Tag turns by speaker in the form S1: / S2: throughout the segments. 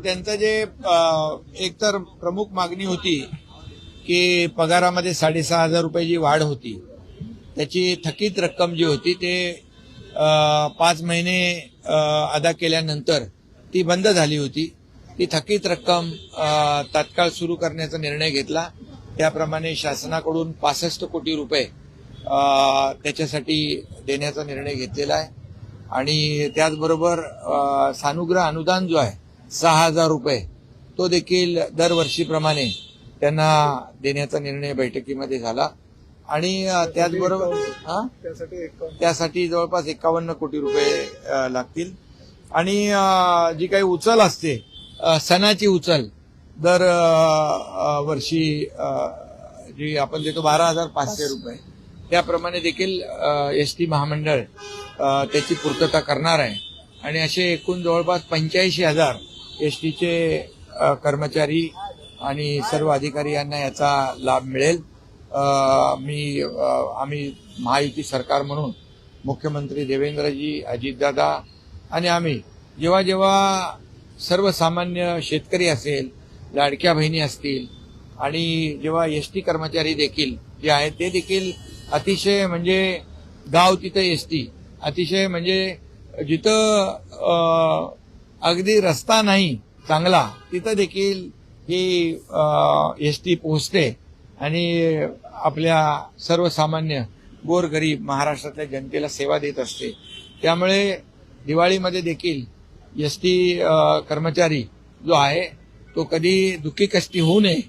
S1: त्यांचं जे एकतर प्रमुख मागणी होती की पगारामध्ये 6,500 रुपयाची वाढ होती, त्याची थकीत रक्कम जी होती ते 5 महिने अदा केल्यानंतर ती बंद झाली होती. ती थकीत रक्कम तात्काळ सुरू करण्याचा निर्णय घेतला. त्याप्रमाणे शासनाकडून 65 कोटी रुपये त्याच्यासाठी देण्याचा निर्णय घेतलेला आहे. आणि त्याचबरोबर सानुग्रह अनुदान जो आहे 6,000 रुपये तो देखील दरवर्षीप्रमाणे त्यांना देण्याचा निर्णय बैठकीमध्ये झाला. आणि त्याचबरोबर त्यासाठी जवळपास 51 कोटी रुपये लागतील. आणि जी काही उचल असते सणाची उचल दर वर्षी जी आपण देतो 12,500 रुपये त्याप्रमाणे देखील एसटी महामंडळ त्याची पूर्तता करणार आहे. आणि असे एकूण जवळपास 85,000 एसटीचे कर्मचारी आणि सर्व अधिकारी यांना याचा लाभ मिळेल. आम्ही महायुती सरकार म्हणून मुख्यमंत्री देवेंद्रजी, अजितदादा आणि आम्ही जेव्हा जेव्हा सर्वसामान्य शेतकरी असेल, लाडक्या बहिणी असतील आणि जेव्हा एसटी कर्मचारी देखील जे आहेत ते देखील अतिशय म्हणजे गाव तिथं एसटी, अतिशय म्हणजे जिथं अगदी रस्ता नाही चांगला तिथं देखील ही एसटी पोहोचते आणि आपल्या सर्वसामान्य गोरगरीब महाराष्ट्रातल्या जनतेला सेवा देत असते. त्यामुळे दिवाळीमध्ये देखील एसटी कर्मचारी जो आहे तो कधी दुःखी कष्टी होऊ नये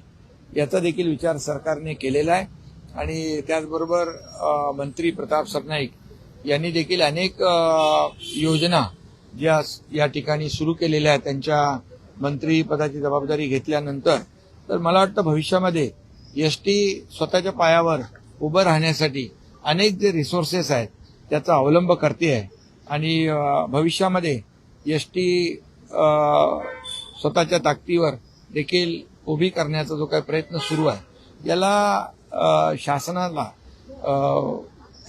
S1: याचा देखील विचार सरकारने केलेला आहे. आणि त्याचबरोबर मंत्री प्रताप सरनाईक यांनी देखील अनेक योजना ज्या या ठिकाणी सुरू केलेल्या आहेत त्यांच्या मंत्रीपदाची जबाबदारी घेतल्यानंतर. तर मला वाटतं भविष्यामध्ये एसटी स्वतःच्या पायावर उभं राहण्यासाठी अनेक जे रिसोर्सेस आहेत त्याचा अवलंब करते आहे. आणि भविष्यामध्ये एसटी स्वतःच्या ताकदीवर देखील उभी करण्याचा जो काही प्रयत्न सुरू आहे याला शासनाला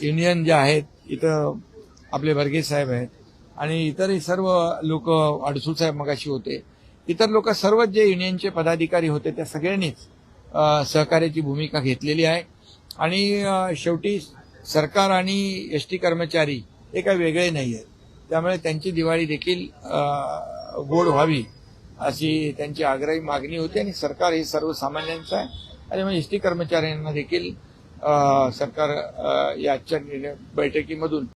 S1: युनियन जे आहेत इथं आपले वर्गे साहेब आहेत आणि इतरही सर्व लोक, अडसूळ साहेब मगाशी होते, इतर लोक सर्वच जे युनियनचे पदाधिकारी होते त्या सगळ्यांनीच सहकार्याची भूमिका घेतलेली आहे. आणि शेवटी सरकार आणि एसटी कर्मचारी हे काही वेगळे नाही आहेत. त्यामुळे त्यांची दिवाळी देखील गोड व्हावी अशी त्यांची आग्रही मागणी होती. आणि सरकार हे सर्वसामान्यांचं आहे आणि मग एसटी कर्मचाऱ्यांना देखील सरकार या आजच्या बैठकीमधून